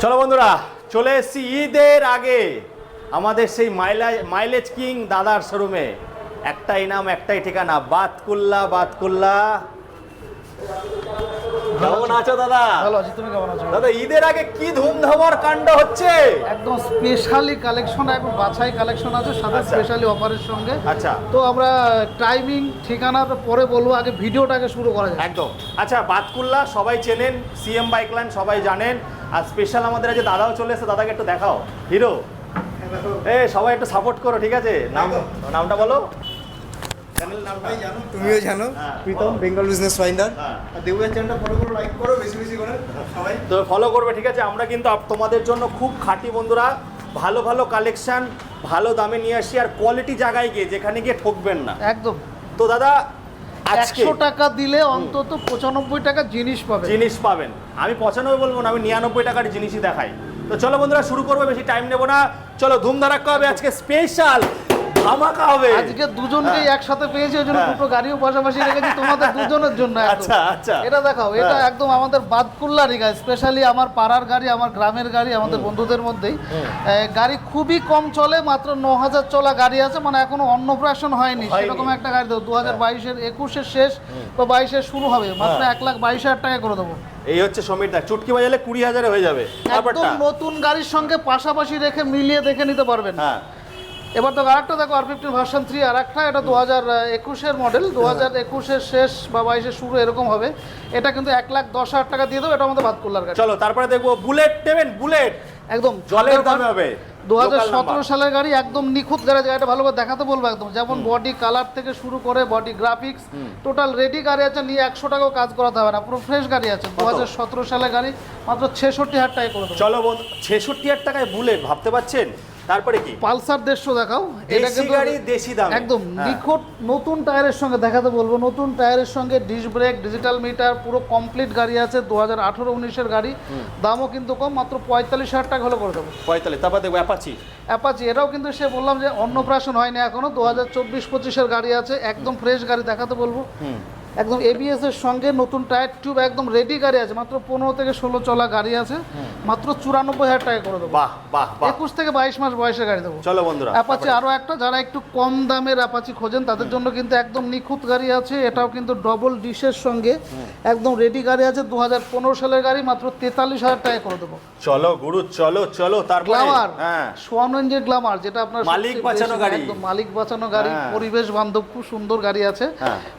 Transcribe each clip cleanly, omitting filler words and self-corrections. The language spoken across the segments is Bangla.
চলো বন্ধুরা, চলে এসেছি ঈদের আগে আমাদের সেই মাইলেজ কিং দাদার শোরুমে। একটাই নাম, একটাই ঠিকানা, বাতকুল্লা। কেমন আছো দাদা? ভালো আছি, তুমি কেমন আছো? দাদা ঈদের আগে কি ধুমধামার কাণ্ড হচ্ছে! একদম স্পেশালি কালেকশন, একদম বাছাই কালেকশন আছে সাথে আচ্ছা। স্পেশালি অফারের সঙ্গে। আচ্ছা, তো আমরা টাইমিং ঠিকানা তো পরে বলবো, আগে ভিডিওটাকে শুরু করা যায়। একদম। আচ্ছা, বাতকুল্লা সবাই চেনেন, সিএম বাইক লাইন সবাই জানেন। আর স্পেশাল আমাদের আজ দাদাও চলে এসেছে, দাদাকে একটু দেখাও। হিরো সবাই একটু সাপোর্ট করো, ঠিক আছে? নামটা বলো, চ্যানেল নামটা। তুমিও জানো, প্রীতম বেঙ্গল বিজনেস ফাইন্ডার। আর দেবুয়ের চ্যানেলটা ফলো করো, লাইক করো, বেশি বেশি করে সবাই তো ফলো করবে, ঠিক আছে? আমরা কিন্তু তোমাদের জন্য খুব খাঁটি বন্ধুরা, ভালো ভালো কালেকশন ভালো দামে নিয়ে আসি, আর কোয়ালিটি জায়গায় গিয়ে যেখানে গিয়ে ঠকবেন না একদম। তো দাদা আজকে 100 টাকা দিলে অন্তত 95 টাকা জিনিস পাবে। জিনিস পাবেন। আমি 95 বলবো না, আমি 99 টাকার জিনিসই দেখাই। তো চলো বন্ধুরা শুরু করবো, বেশি টাইম নেবো না। চলো ধুমধারাক্কা হবে আজকে, স্পেশাল ধামাকা হবে। আজকে দুজনকেই একসাথে পেয়েছি, ওই জন্য দুটো গাড়িও পাশাপাশি রেখেছি তোমাদের দুজনের জন্য। আচ্ছা আচ্ছা, এটা দেখাও, এটা একদম আমাদের বাতকুল্লারই গাড়ি, স্পেশালি আমার পাড়ার গাড়ি, আমার গ্রামের গাড়ি, আমাদের বন্ধুদের মধ্যেই। গাড়ি খুবই কম চলে, মাত্র 9000 চলা গাড়ি আছে, মানে এখনো অন্নপ্রাশন হয়নি সেরকম একটা গাড়ি দেবো। 2022-এর 21-এর শেষ বা 22-এর শুরু হবে, মাত্র 1,22,000 টাকা করে দেবো। এই হচ্ছে সমীর দা, চুটকি বাজালে 20,000 হয়ে যাবে। একদম নতুন গাড়ির সঙ্গে পাশাপাশি রেখে মিলিয়ে দেখে নিতে পারবেন। হ্যাঁ, এবার তো আরেকটা দেখো, R15 ভার্সন 3, আর একটা এটা 2021-এর মডেল, 2021-এর শেষ বা 22-এর শুরু এরকম হবে। এটা কিন্তু 1,10,000 টাকা দিয়ে দেবো, এটা আমাদের বাতকুল্লার গাড়ি। চলো তারপরে দেখবো বুলেট নেবেন, বুলেট একদম জলের দামে হবে। 2017 সালের গাড়ি, একদম নিখুঁত গাড়ি, গাড়িটা ভালোভাবে দেখাতে বলবো একদম। যেমন বডি কালার থেকে শুরু করে বডি গ্রাফিক্স টোটাল রেডি গাড়ি আছে, নিয়ে 100 টাকাও কাজ করাতে হবে না, পুরো ফ্রেশ গাড়ি আছে। 2017 সালের গাড়ি, মাত্র 66,000 টাকায় করে দেবো। চলো বন্ধু, 66,000 টাকায় বুলেট, ভাবতে পারছেন? তারপরে কি পালসার 150 দেখাও, এটা দেশি কিন্তু গাড়ি, দেশি দাম, একদম নিখুঁত নতুন টায়ারের সঙ্গে দেখাতে বলবো। নতুন টায়ারের সঙ্গে ডিস্ক ব্রেক, ডিজিটাল মিটার, পুরো কমপ্লিট গাড়ি আছে। 2018-19-এর গাড়ি, দামও কিন্তু কম, মাত্র 45,000 টাকা হলে করে দেবো। 45। তারপর দেখবো অ্যাপাচি। অ্যাপাচি, এটাও কিন্তু সে বললাম যে অন্নপ্রাশন হয়নি এখনো, 2024-25-এর গাড়ি আছে, একদম ফ্রেশ গাড়ি দেখাতে বলবো। একদম ABS এর সঙ্গে নতুন টায়ার টিউব, একদম রেডি গাড়ি আছে, মাত্র 15 থেকে 16 চলা গাড়ি আছে, মাত্র 94,000 টাকা করে দেবো। বাহ বাহ বাহ, 21 থেকে 22 মাস বয়সের গাড়ি দেবো। চলো বন্ধুরা অ্যাপাচি আরও একটা, যারা একটু কম দামের অ্যাপাচি খোঁজেন তাদের জন্য কিন্তু একদম নিখুঁত গাড়ি আছে। এটাও কিন্তু ডবল ডিশের সঙ্গে একদম রেডি গাড়ি আছে, 2015 সালের গাড়ি, মাত্র 43,000 টাকা করে দেবো। চলো গুরু, চলো চলো তারপরে গ্ল্যামার, হ্যাঁ, সোয়ান রেঞ্জের গ্ল্যামার, যেটা আপনার মালিক বাঁচানো গাড়ি, একদম মালিক বাঁচানো গাড়ি, পরিবেশ বান্ধব, খুব সুন্দর গাড়ি আছে।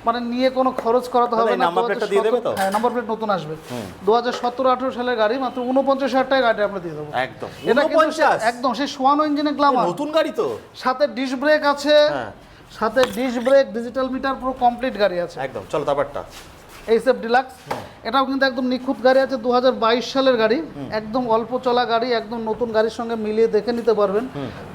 মানে নিয়ে কোনো খরচ করাতে হবে না। নাম্বার প্লেটটা দিয়ে দেবে তো? হ্যাঁ, নাম্বার প্লেট নতুন আসবে। 2017-18 সালের গাড়ি, মাত্র 49,000 টাকা গাড়ি আমরা দিয়ে দেবো। একদম এটা কিন্তু 49। একদম সেই সোয়ান ইঞ্জিনের গ্ল্যামার, নতুন গাড়ি তো, সাথে ডিস্ক ব্রেক আছে, সাথে ডিস্ক ব্রেক, ডিজিটাল মিটার, পুরো কমপ্লিট গাড়ি আছে। একদম। চলো তারপরটা এইচএফ ডিলাক্স, এটাও কিন্তু একদম নিখুঁত গাড়ি আছে, 2022 সালের গাড়ি, একদম অল্প চলা গাড়ি, একদম নতুন গাড়ির সঙ্গে মিলিয়ে দেখে নিতে পারবেন।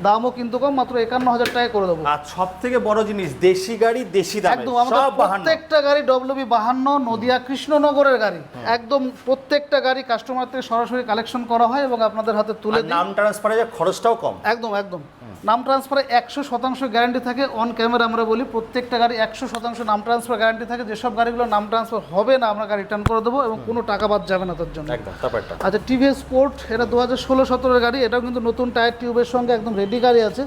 দামও কিন্তু কম, মাত্র 51,000 টাকা করে দেবো। আর সব থেকে বড় জিনিস, দেশি গাড়ি দেশি দামে, একদম আমাদের সব 52। প্রত্যেকটা গাড়ি WB52 নদিয়া কৃষ্ণনগরের গাড়ি, একদম প্রত্যেকটা গাড়ি কাস্টমার থেকে সরাসরি কালেকশন করা হয় এবং আপনাদের হাতে তুলে দিই। নাম ট্রান্সফারের খরচটাও কম। একদম একদম, নাম ট্রান্সফারে 100% গ্যারান্টি থাকে। অন ক্যামেরা আমরা বলি প্রত্যেকটা গাড়ি 100% নাম ট্রান্সফার গ্যারান্টি থাকে। যেসব গাড়িগুলো নাম ট্রান্সফার হবে না, আমরা গাড়ি রিটার্ন করে দেবো এবং কোনো টাকা বাদ যাবে না তার জন্য। একদম। তারপরটা আচ্ছা, টিভিএস স্পোর্ট, এটা 2016-17 গাড়ি, এটাও কিন্তু নতুন টায়ার টিউবের সঙ্গে একদম রেডি গাড়ি আছে,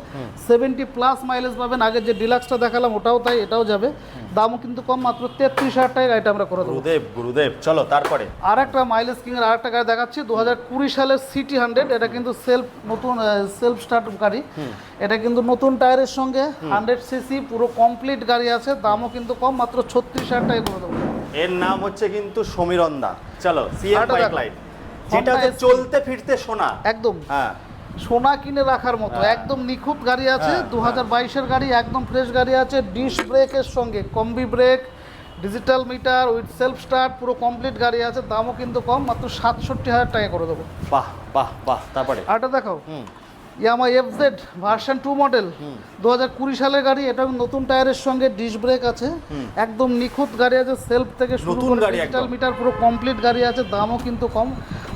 70+ মাইলেজ পাবেন। আগে যে ডিলাক্সটা দেখালাম ওটাও তাই, এটাও যাবে। দামও কিন্তু কম, মাত্র 33,000 টাকা গাড়িটা আমরা করে দেবো। গুরুদেব গুরুদেব। চলো তারপরে আর একটা মাইলেজ কিংয়ের আর একটা গাড়ি দেখাচ্ছি, 2020 সালের সিটি 100, এটা কিন্তু নতুন সেলফ স্টার্ট গাড়ি। এটা কিন্তু নতুন টায়ারের সঙ্গে 100cc পুরো কমপ্লিট গাড়ি আছে, দামও কিন্তু কম, মাত্র 36,000 টাকা করে দেবো। এর নাম হচ্ছে কিন্তু সমীরন্দা। চলো সিএম আরেকটা বাইক দেখো, লাইন, যেটা হচ্ছে চলতে ফিরতে সোনা, একদম হ্যাঁ, সোনা কিনে রাখার মতো একদম নিখুঁত গাড়ি আছে। 2022-এর গাড়ি, একদম ফ্রেশ গাড়ি আছে, ডিস্ক ব্রেকের সঙ্গে combi break, digital meter with self start, পুরো কমপ্লিট গাড়ি আছে, দামও কিন্তু কম, মাত্র 67,000 টাকা করে দেবো। বাহ বাহ বাহ। তারপরে আরটা দেখাও, ইয়ামা FZ ভার্সন 2 মডেল, 2020 সালের গাড়ি, এটা নতুন টায়ারের সঙ্গে ডিস্ক ব্রেক আছে, একদম নিখুঁত গাড়ি আছে, সেলফ থেকে শুরু নতুন করে গাড়ি, ডিজিটাল একদম। মিটার, পুরো কমপ্লিট গাড়ি আছে, দামও কিন্তু কম,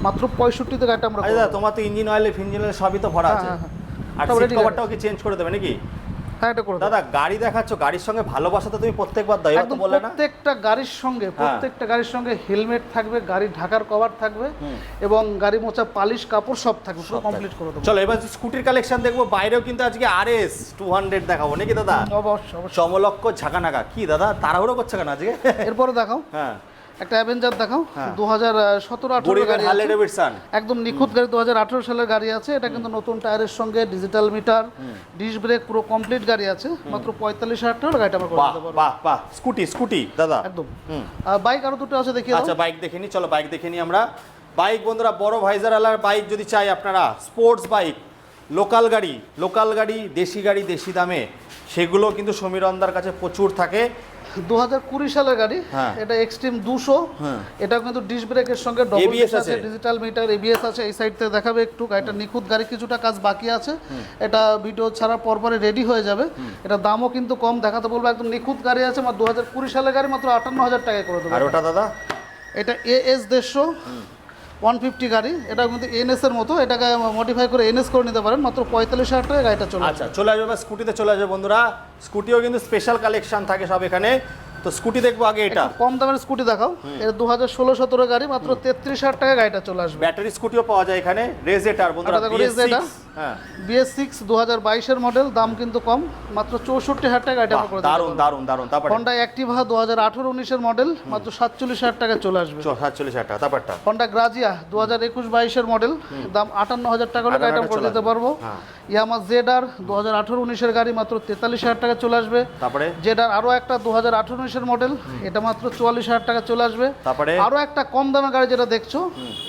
মাত্র 65 তে গাড়িটা আমরা আচ্ছা, তোমার তো ইঞ্জিন অয়েল ফিঞ্জিন অয়েল সবই তো ভরা আছে। হ্যাঁ, হ্যাঁ, আর সব সিট ready কভারটাও কি চেঞ্জ করে দেবে নাকি? হ্যাঁ এটা করে দেবো। দাদা গাড়ি দেখাচ্ছ, গাড়ির সঙ্গে ভালোবাসা তো তুমি প্রত্যেকবার দাও, এবার তো একদম বললে না? প্রত্যেকটা গাড়ির সঙ্গে হেলমেট থাকবে, গাড়ি ঢাকার কভার থাকবে এবং গাড়ি মোছা পালিশ কাপড় সব থাকবে, পুরো কমপ্লিট করে দেবো। চলো এবার স্কুটির কালেকশন দেখবো। বাইরেও কিন্তু আজকে RS 200 দেখাবো নাকি দাদা? অবশ্যই অবশ্যই। চমলক্ষ ঝাঁকানাকা। কি দাদা তাড়াহুড়ো করছে কেন আজকে? এরপরে দেখাও হ্যাঁ, একটা অ্যাভেঞ্জার দেখাও, হ্যাঁ। 2017-18 গরিবের গাড়ি হার্লে আছে। ডেভিডসন। একদম নিখুঁত গাড়ি, 2018 সালের গাড়ি আছে। এটা কিন্তু নতুন টায়ারের সঙ্গে ডিজিটাল মিটার, ডিস্ক ব্রেক, পুরো কমপ্লিট গাড়ি আছে। মাত্র 45,000 টাকার গাড়িটা আমরা করে বাহ দিতে পারবো। বাহ বাহ, স্কুটি দাদা একদম। হুম। বাইক আরো দুটো আছে, দেখিয়ে দাও। আচ্ছা বাইক দেখে নি, চলো বাইক দেখে নি আমরা। বাইক বন্ধুরা, বড় ভাইজার আলার বাইক যদি চাই আপনারা, স্পোর্টস বাইক, লোকাল গাড়ি, দেশি গাড়ি দেশি দামে, সেগুলো কিন্তু সমীরন্দার কাছে প্রচুর থাকে। 2020 সালের গাড়ি, হ্যাঁ। এটা এক্সট্রিম 200। হ্যাঁ। এটা কিন্তু ডিস্ক ব্রেকের সঙ্গে ডবল ABS আছে, আছে। ডিজিটাল মিটার, ABS আছে। এই সাইড থেকে দেখাবে একটু গাড়িটা নিখুঁত গাড়ি, কিছুটা কাজ বাকি আছে। এটা ভিডিও ছাড়া পরপরে রেডি হয়ে যাবে। এটা দামও কিন্তু কম, দেখাতে বলবো। একদম নিখুঁত গাড়ি আছে, মাত্র 2020 সালের গাড়ি, মাত্র 58,000 টাকায় করে দেবো। আর ওটা দাদা? এটা AS 150 150 গাড়ি, এটা কিন্তু NS এর মতো, এটাকে মডিফাই করে NS করে নিতে পারেন। মাত্র 45,000 টাকায় গাড়িটা চলে আসবে। আচ্ছা চলে আসবে, এবার স্কুটিতে চলে আসবে বন্ধুরা। স্কুটিও কিন্তু স্পেশাল কালেকশন থাকে সব এখানে। তো স্কুটি দেখবো আগে এটা। একটু কম দামের স্কুটি দেখাও। এটা 2016-17 গাড়ি, মাত্র 33,000 টাকায় গাড়িটা চলে আসবে। ব্যাটারি স্কুটিও পাওয়া যায় এখানে। রেজেটার বন্ধুরা, এটা দেখো, BS6। রেজেটার। হ্যাঁ, BS6 2022 এর মডেল, দাম কিন্তু কম, মাত্র 64,000 টাকা গাড়িটা আমরা করে দিতে দারুন পারবো। দারুন দারুন। তারপরে হন্ডা অ্যাক্টিভা 2018-19 এর মডেল, মাত্র 47,000 টাকায় চলে আসবে। 47,000 টাকা। তারপরটা হন্ডা গ্রাজিয়া 2021-22 এর মডেল, দাম 58,000 টাকা হলে গাড়িটা আমরা করে দিতে পারবো। হ্যাঁ। ইয়ামা ZR 2018-19 এর গাড়ি, মাত্র 43,000 টাকা চলে আসবে। তারপরে ZR আরো একটা 2018-19 এর মডেল, এটা মাত্র 44,000 টাকা চলে আসবে। তারপরে আরো একটা কম দামের গাড়ি যেটা দেখছো,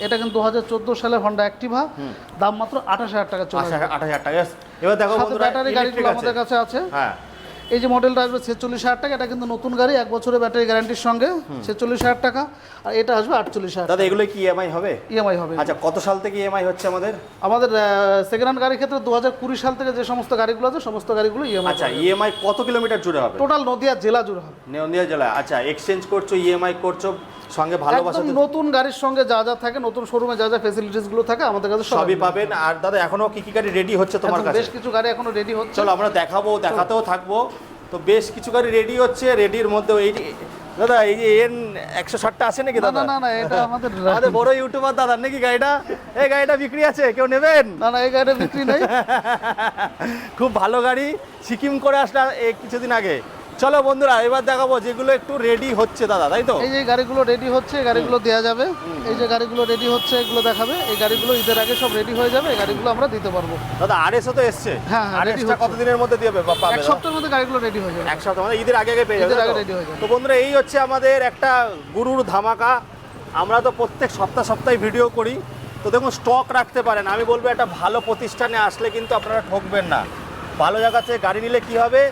এটা কিন্তু 2014 সালের হন্ডা অ্যাক্টিভা, দাম মাত্র 28,000 টাকা চলে আসবে। 28,000 টাকা। এবার দেখো সাথে বন্ধুরা, ব্যাটারি ইলেকট্রিক গাড়িগুলো আছে। আমাদের কাছে আছে। হ্যাঁ, এই যে মডেলটা আসবে 46,000 টাকা, এটা কিন্তু নতুন গাড়ি, 1 বছরের ব্যাটারি গ্যারান্টির সঙ্গে, 46,000 টাকা। আর এটা আসবে 48,000 দাদা টাকা। এগুলো কি EMI হবে? ইএমআই হবে। আচ্ছা, কত সাল থেকে EMI হচ্ছে আমাদের? আমাদের সেকেন্ড হ্যান্ড গাড়ির ক্ষেত্রে 2020 সাল থেকে যে সমস্ত গাড়িগুলো আছে, সমস্ত গাড়িগুলো ইএমআই। আচ্ছা, EMI কত কিলোমিটার জুড়ে হবে? টোটাল নদিয়া জেলা জুড়ে হবে। নদিয়া জেলায়। আচ্ছা, এক্সচেঞ্জ করছো, EMI করছো, সঙ্গে ভালোবাসা একদম তো নতুন গাড়ির সঙ্গে যা যা থাকে, নতুন শোরুমে যা যা ফ্যাসিলিটিস গুলো থাকে, আমাদের কাছে সবই পাবেন। আর দাদা এখনো কি কি গাড়ি রেডি হচ্ছে তোমার একদম কাছে? বেশ কিছু গাড়ি এখনো রেডি হচ্ছে। চলো আমরা দেখাতেও থাকবো। তো বেশ কিছু গাড়ি রেডি হচ্ছে। রেডির মধ্যে এই দাদা, এই যে N160টা আছে নাকি না দাদা? না না, এটা আমাদের আমাদের বড় ইউটিউবার দাদা নাকি গাড়িটা? এই গাড়িটা বিক্রি আছে, কেউ নেবেন? না না, এই গাড়িটা বিক্রি নেই। খুব ভালো গাড়ি, সিকিম করে আসলে এই কিছুদিন আগে। চলো বন্ধুরা, এবার দেখাবো যেগুলো একটু রেডি হচ্ছে দাদা, তাই তো? এই যে গাড়িগুলো রেডি হচ্ছে, এই গাড়িগুলো দেওয়া যাবে। এই যে গাড়িগুলো রেডি হচ্ছে, এগুলো দেখাবে। এই গাড়িগুলো ঈদের আগে সব রেডি হয়ে যাবে, এই গাড়িগুলো আমরা দিতে পারবো। দাদা RS তো এসছে। হ্যাঁ, হ্যাঁ, ready RS-টা হচ্ছে। কতদিনের মধ্যে দিয়ে পাবে? এক সপ্তাহের মধ্যে গাড়িগুলো রেডি হয়ে যাবে। এক সপ্তাহ, মানে ঈদের আগে পেয়ে যাবে। ঈদের আগে তাই তো? ready হয়ে যাবে। তো বন্ধুরা, এই হচ্ছে আমাদের একটা গুরুর ধামাকা। আমরা তো প্রত্যেক সপ্তাহে ভিডিও করি। তো দেখুন, স্টক রাখতে পারেন। আমি বলবো একটা ভালো প্রতিষ্ঠানে আসলে কিন্তু আপনারা ঠকবেন না। ভালো জায়গা থেকে গাড়ি নিলে কি হবে,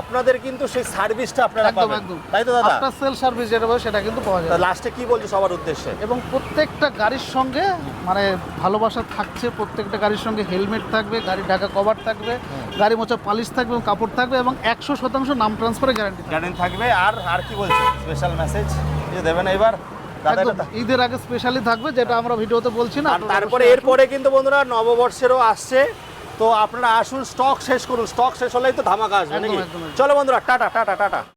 আপনাদের কিন্তু সেই সার্ভিসটা আপনারা একদম পাবেন, একদম। তাই তো দাদা? আফটার সেল সার্ভিস যেটা বলে, সেটা কিন্তু পাওয়া যাবে। লাস্টে কি বলছো সবার উদ্দেশ্যে? এবং প্রত্যেকটা গাড়ির সঙ্গে মানে ভালোবাসা থাকছে। প্রত্যেকটা গাড়ির সঙ্গে হেলমেট থাকবে, গাড়ি ঢাকা কভার থাকবে, গাড়ি মোছা পালিশ থাকবে, এবং কাপড় থাকবে, এবং 100% নাম ট্রান্সফারের গ্যারান্টি থাকবে। গার্ডেন থাকবে। আর কি বলছো, স্পেশাল মেসেজ দেবেন এবার দাদা? একদম ঈদের আগে স্পেশালি থাকবে, যেটা আমরা ভিডিওতে বলছি না। আর তারপরে এরপরে কিন্তু বন্ধুরা নববর্ষেরও আসছে। তো আপনারা আসুন, স্টক শেষ করুন। স্টক শেষ হলেই তো ধামাকা আসবে একদম, নাকি? একদম, একদম। চলো বন্ধুরা, টাটা টাটা টাটা।